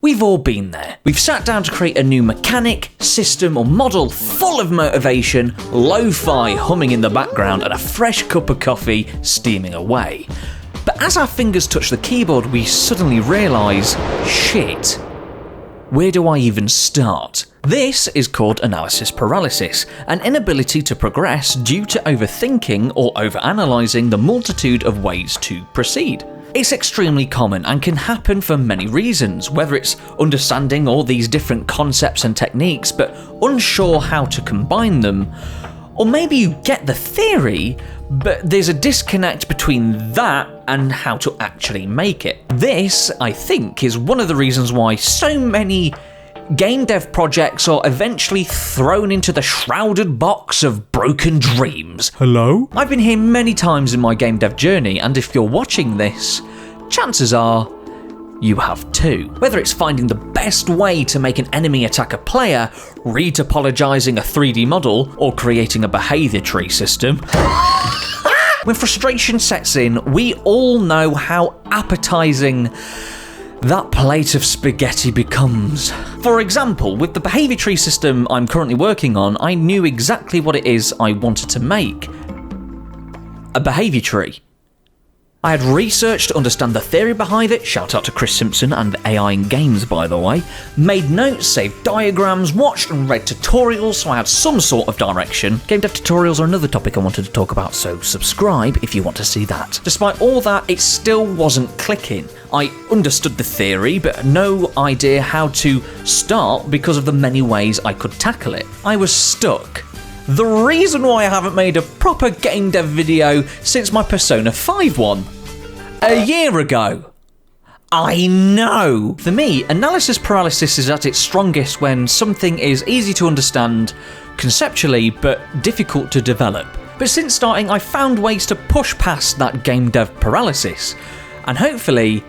We've all been there. We've sat down to create a new mechanic, system, or model full of motivation, lo-fi humming in the background, and a fresh cup of coffee steaming away. But as our fingers touch the keyboard, we suddenly realise, shit, where do I even start? This is called analysis paralysis, an inability to progress due to overthinking or overanalyzing the multitude of ways to proceed. It's extremely common and can happen for many reasons, whether it's understanding all these different concepts and techniques but unsure how to combine them, or maybe you get the theory but there's a disconnect between that and how to actually make it. This, I think, is one of the reasons why so many game dev projects are eventually thrown into the shrouded box of broken dreams. Hello? I've been here many times in my game dev journey, and if you're watching this, chances are you have too. Whether it's finding the best way to make an enemy attack a player, retopologizing a 3D model, or creating a behavior tree system. When frustration sets in, we all know how appetizing that plate of spaghetti becomes. For example, with the behavior tree system I'm currently working on, I knew exactly what it is I wanted to make. A behavior tree. I had researched to understand the theory behind it, shout out to Chris Simpson and AI in Games by the way, made notes, saved diagrams, watched and read tutorials so I had some sort of direction. Game dev tutorials are another topic I wanted to talk about, so subscribe if you want to see that. Despite all that, it still wasn't clicking. I understood the theory but had no idea how to start because of the many ways I could tackle it. I was stuck. The reason why I haven't made a proper game dev video since my Persona 5 one. A year ago. I know! For me, analysis paralysis is at its strongest when something is easy to understand conceptually but difficult to develop. But since starting, I've found ways to push past that game dev paralysis, and hopefully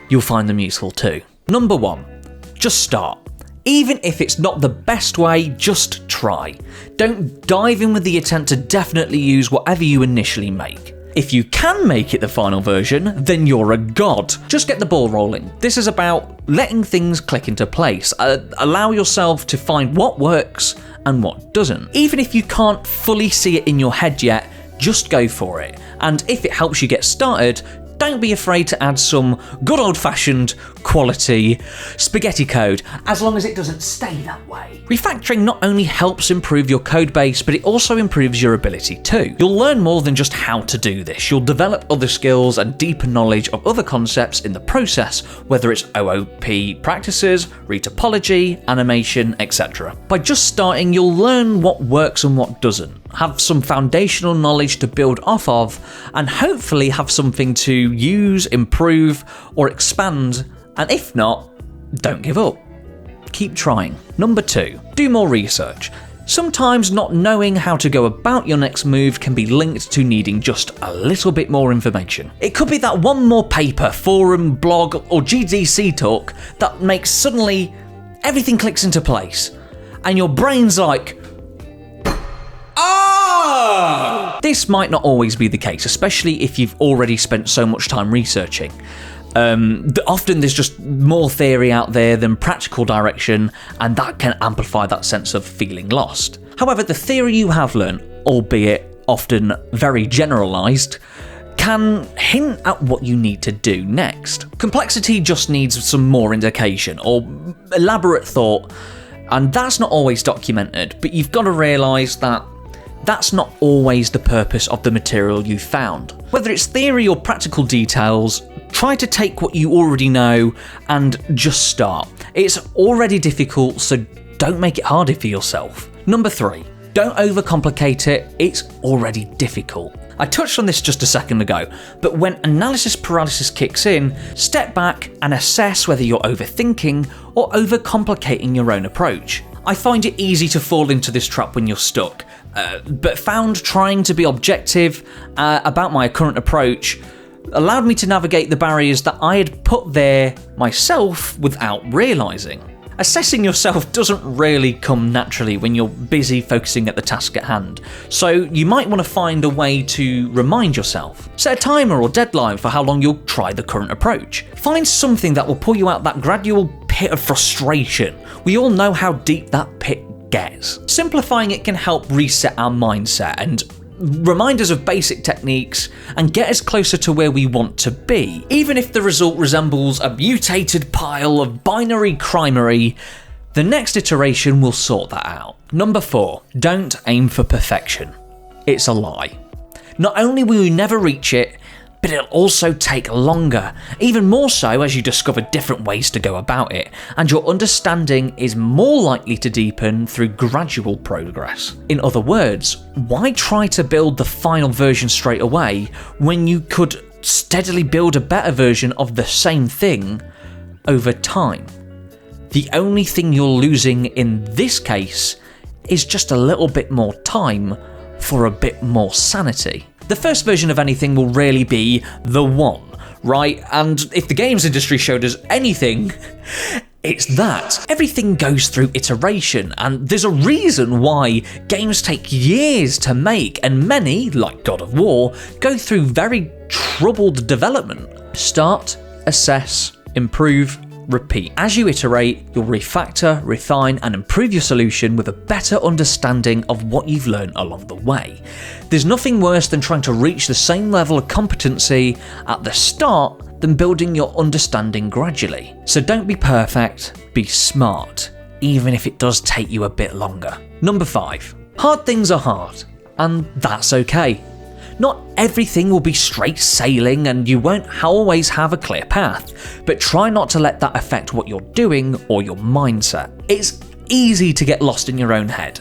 you'll find them useful too. Number 1, just start. Even if it's not the best way, just try. Don't dive in with the intent to definitely use whatever you initially make. If you can make it the final version, then you're a god. Just get the ball rolling. This is about letting things click into place. Allow yourself to find what works and what doesn't. Even if you can't fully see it in your head yet, just go for it. And if it helps you get started, don't be afraid to add some good old-fashioned quality spaghetti code, as long as it doesn't stay that way. Refactoring not only helps improve your code base, but it also improves your ability too. You'll learn more than just how to do this. You'll develop other skills and deeper knowledge of other concepts in the process, whether it's OOP practices, retopology, animation, etc. By just starting, you'll learn what works and what doesn't, have some foundational knowledge to build off of, and hopefully have something to use, improve, or expand, and if not, don't give up. Keep trying. Number 2, do more research. Sometimes not knowing how to go about your next move can be linked to needing just a little bit more information. It could be that one more paper, forum, blog, or GDC talk that makes suddenly everything clicks into place, and your brain's like, this might not always be the case, especially if you've already spent so much time researching. Often there's just more theory out there than practical direction, and that can amplify that sense of feeling lost. However, the theory you have learned, albeit often very generalised, can hint at what you need to do next. Complexity just needs some more indication or elaborate thought, and that's not always documented, but you've got to realise that that's not always the purpose of the material you found. Whether it's theory or practical details, try to take what you already know and just start. It's already difficult, so don't make it harder for yourself. Number 3, don't overcomplicate it, it's already difficult. I touched on this just a second ago, but when analysis paralysis kicks in, step back and assess whether you're overthinking or overcomplicating your own approach. I find it easy to fall into this trap when you're stuck, but found trying to be objective about my current approach allowed me to navigate the barriers that I had put there myself without realising. Assessing yourself doesn't really come naturally when you're busy focusing at the task at hand, so you might want to find a way to remind yourself. Set a timer or deadline for how long you'll try the current approach. Find something that will pull you out that gradual pit pit of frustration. We all know how deep that pit gets. Simplifying it can help reset our mindset and remind us of basic techniques and get us closer to where we want to be. Even if the result resembles a mutated pile of binary crimery, the next iteration will sort that out. Number 4, don't aim for perfection. It's a lie. Not only will you never reach it, but it'll also take longer, even more so as you discover different ways to go about it, and your understanding is more likely to deepen through gradual progress. In other words, why try to build the final version straight away when you could steadily build a better version of the same thing over time? The only thing you're losing in this case is just a little bit more time for a bit more sanity. The first version of anything will rarely be the one, right? And if the games industry showed us anything, it's that. Everything goes through iteration, and there's a reason why games take years to make, and many, like God of War, go through very troubled development. Start, assess, improve, repeat. As you iterate, you'll refactor, refine, and improve your solution with a better understanding of what you've learned along the way. There's nothing worse than trying to reach the same level of competency at the start than building your understanding gradually. So don't be perfect, be smart, even if it does take you a bit longer. Number 5, hard things are hard, and that's okay. Not everything will be straight sailing and you won't always have a clear path, but try not to let that affect what you're doing or your mindset. It's easy to get lost in your own head,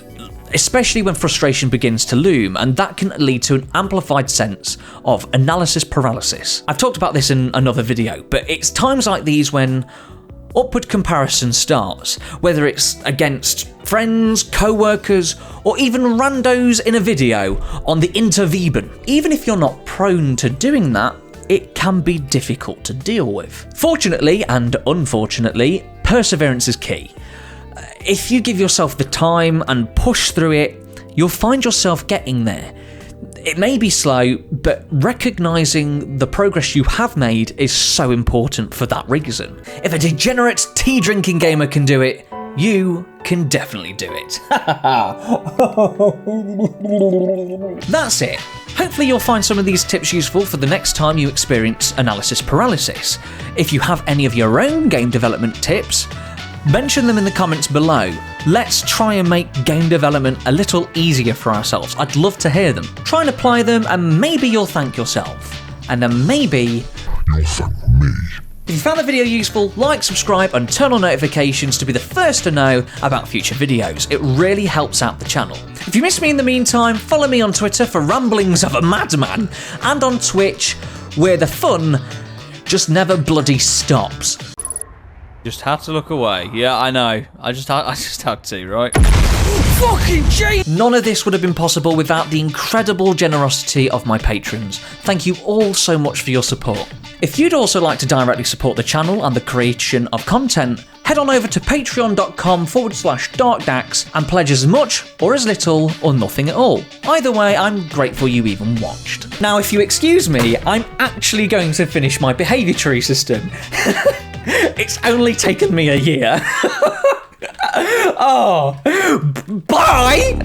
especially when frustration begins to loom, and that can lead to an amplified sense of analysis paralysis. I've talked about this in another video, but it's times like these when upward comparison starts, whether it's against friends, co-workers, or even randos in a video on the interweben. Even if you're not prone to doing that, it can be difficult to deal with. Fortunately and unfortunately, perseverance is key. If you give yourself the time and push through it, you'll find yourself getting there. It may be slow, but recognising the progress you have made is so important for that reason. If a degenerate tea-drinking gamer can do it, you can definitely do it. That's it. Hopefully you'll find some of these tips useful for the next time you experience analysis paralysis. If you have any of your own game development tips, mention them in the comments below. Let's try and make game development a little easier for ourselves. I'd love to hear them. Try and apply them and maybe you'll thank yourself. And then maybe you'll thank me. If you found the video useful, like, subscribe and turn on notifications to be the first to know about future videos. It really helps out the channel. If you miss me in the meantime, follow me on Twitter for ramblings of a madman, and on Twitch, where the fun just never bloody stops. Just had to look away. Yeah, I know. I just had to, right? Fucking G! None of this would have been possible without the incredible generosity of my patrons. Thank you all so much for your support. If you'd also like to directly support the channel and the creation of content, head on over to patreon.com/DarkDax and pledge as much or as little or nothing at all. Either way, I'm grateful you even watched. Now, if you excuse me, I'm actually going to finish my behaviour tree system. It's only taken me a year. Oh, bye!